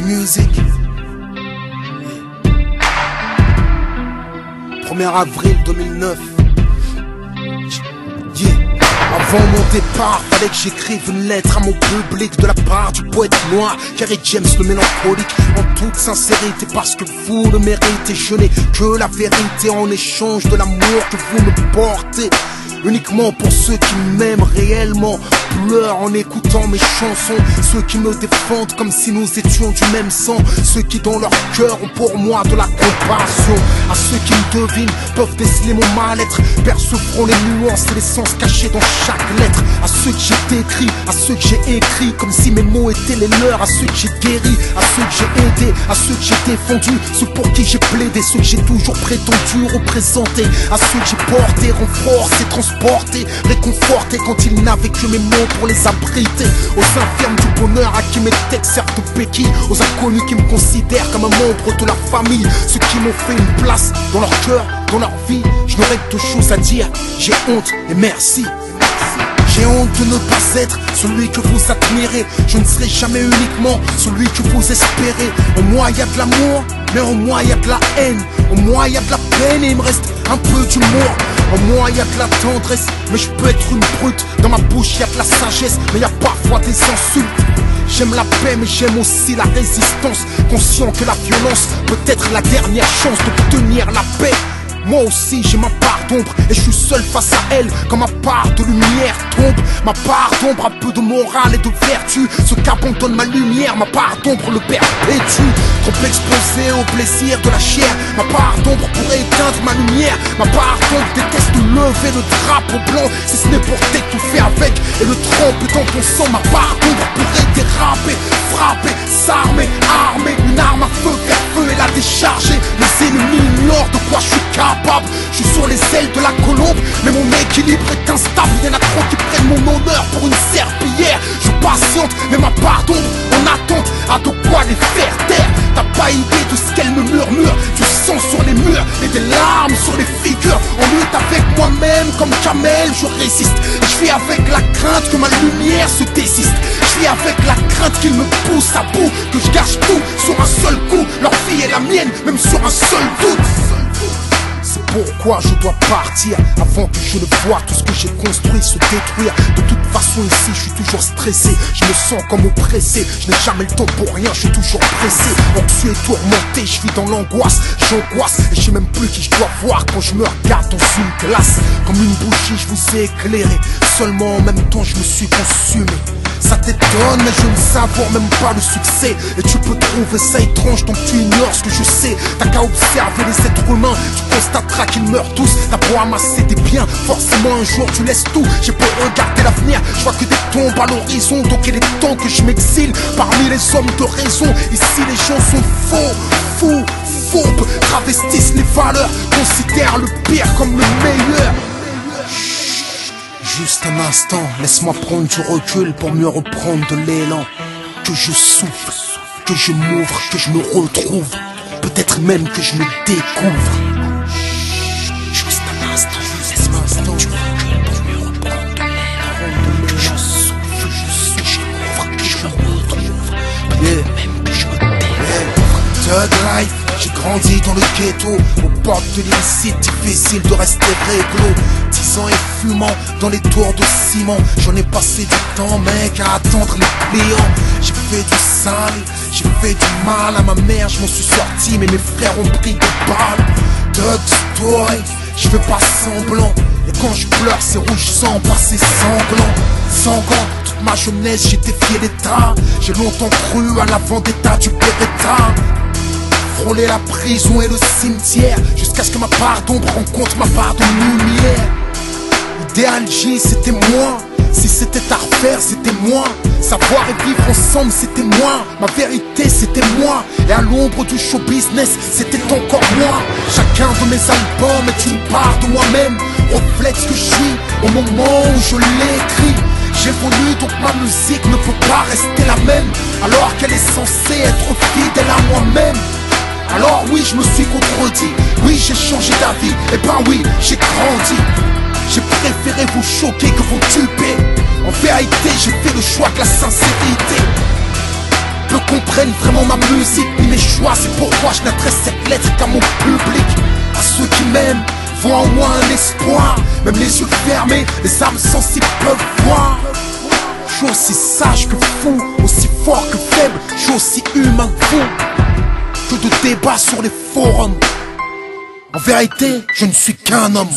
Music. 1er avril 2009. Yeah. Avant mon départ, fallait que j'écrive une lettre à mon public de la part du poète noir, Kerry James le mélancolique, en toute sincérité parce que vous le méritez. Je n'ai que la vérité en échange de l'amour que vous me portez. Uniquement pour ceux qui m'aiment réellement, pleurent en écoutant mes chansons. Ceux qui me défendent comme si nous étions du même sang. Ceux qui dans leur cœur ont pour moi de la compassion. À ceux qui me devinent, peuvent déceler mon mal-être, percevront les nuances et les sens cachés dans chaque lettre. À ceux que j'ai décrits, à ceux que j'ai écrits, comme si mes mots étaient les leurs. À ceux que j'ai guéris, à ceux que j'ai aidés, à ceux que j'ai défendus, ceux pour qui j'ai plaidé, ceux que j'ai toujours prétendu représenter. À ceux que j'ai porté, renforcé, transporté, réconforté quand ils n'avaient que mes mots pour les abriter. Aux infirmes du bonheur à qui mes textes servent de béquilles, aux inconnus qui me considèrent comme un membre de la famille, ceux qui m'ont fait une place dans leur cœur, dans leur vie. Je n'aurai que deux choses à dire, j'ai honte et merci. J'ai honte de ne pas être celui que vous admirez. Je ne serai jamais uniquement celui que vous espérez. En moi y a de l'amour, mais en moi y a de la haine. En moi y a de la peine et il me reste un peu d'humour. En moi y a de la tendresse, mais je peux être une brute. Dans ma bouche y a de la sagesse, mais y a parfois des insultes. J'aime la paix mais j'aime aussi la résistance, conscient que la violence peut être la dernière chance d'obtenir la paix. Moi aussi j'ai ma part d'ombre et je suis seul face à elle. Quand ma part de lumière tombe, ma part d'ombre a peu de morale et de vertu. Ce qu'abandonne ma lumière, ma part d'ombre le perpétue. Trop exposé au plaisir de la chair, ma part d'ombre pourrait éteindre ma lumière. Ma part d'ombre déteste lever le drapeau blanc, si ce n'est pour t'étouffer avec et le tremper dans ton sang. Ma part d'ombre pourrait déraper, frapper, s'armer, armer une arme à feu, faire feu et la décharger. Les ennemis ignorent de quoi je suis capable. Je suis sur les ailes de la colombe, mais mon équilibre est instable. Y'en a trop qui prennent mon honneur pour une serpillière. Je patiente, mais ma part d'ombre en attente a de quoi les faire taire. T'as pas idée de ce qu'elle me murmure, du sang sur les murs et des larmes sur les figures. En lutte avec moi-même comme Kamel, je résiste. Je vis avec la crainte que ma lumière se désiste. Je vis avec la crainte qu'il me pousse à bout, que je gâche tout sur un seul coup. Leur vie est la mienne, même sur un seul doute. C'est pourquoi je dois partir avant que je ne voie tout ce que j'ai construit se détruire. De toute façon ici je suis toujours stressé, je me sens comme oppressé. Je n'ai jamais le temps pour rien, je suis toujours pressé. Anxieux et tourmenté, je vis dans l'angoisse, j'angoisse et je sais même plus qui je dois voir quand je me regarde dans une glace. Comme une bougie je vous ai éclairé, seulement en même temps je me suis consumé. Ça t'étonne mais je ne savoure même pas le succès. Et tu peux trouver ça étrange tant que tu ignores ce que je sais. T'as qu'à observer les êtres humains, tu constateras qu'ils meurent tous. T'as beau amasser des biens, forcément un jour tu laisses tout. J'ai beau regarder l'avenir, je vois que des tombes à l'horizon. Donc il est temps que je m'exile parmi les hommes de raison. Ici les gens sont faux, fous, fourbes, travestissent les valeurs, considèrent le pire comme le meilleur. Juste un instant, laisse-moi prendre du recul pour mieux reprendre de l'élan. Que je souffle, que je m'ouvre, que je me retrouve, peut-être même que je me découvre. Juste un instant, laisse-moi prendre du recul pour mieux reprendre de l'élan. Que je souffle, que je m'ouvre, que je me retrouve, peut-être même que je me découvre. Thug life, j'ai grandi dans le ghetto, aux portes de l'illicite, difficile de rester réglo. 10 ans et fumant dans les tours de ciment, j'en ai passé du temps mec à attendre les clients. J'ai fait du sale, j'ai fait du mal à ma mère, je m'en suis sorti mais mes frères ont pris des balles. Thug story, je fais pas semblant, et quand je pleure c'est rouge sang, pas c'est sanglant. Sanguin, toute ma jeunesse j'ai défié l'état, j'ai longtemps cru à la vendetta du Beretta. Frôler la prison et le cimetière, jusqu'à ce que ma part d'ombre rencontre ma part de lumière. Idéal J, c'était moi. Si c'était à refaire, c'était moi. Savoir et vivre ensemble, c'était moi. Ma vérité, c'était moi. Et à l'ombre du show business, c'était encore moi. Chacun de mes albums est une part de moi-même, reflète ce que je suis au moment où je l'écris. J'évolue donc ma musique ne peut pas rester la même, alors qu'elle est censée être fidèle à moi-même. Alors oui, je me suis contredit, oui j'ai changé d'avis, et ben oui, j'ai grandi. J'ai préféré vous choquer que vous tuer. En vérité, j'ai fait le choix de la sincérité. peu comprennent vraiment ma musique ni mes choix. C'est pourquoi je n'adresse cette lettre qu'à mon public. À ceux qui m'aiment, voient en moi un espoir. Même les yeux fermés, les âmes sensibles peuvent voir. Je suis aussi sage que fou, aussi fort que faible. Je suis aussi humain que fou. Que de débats sur les forums. En vérité, je ne suis qu'un homme.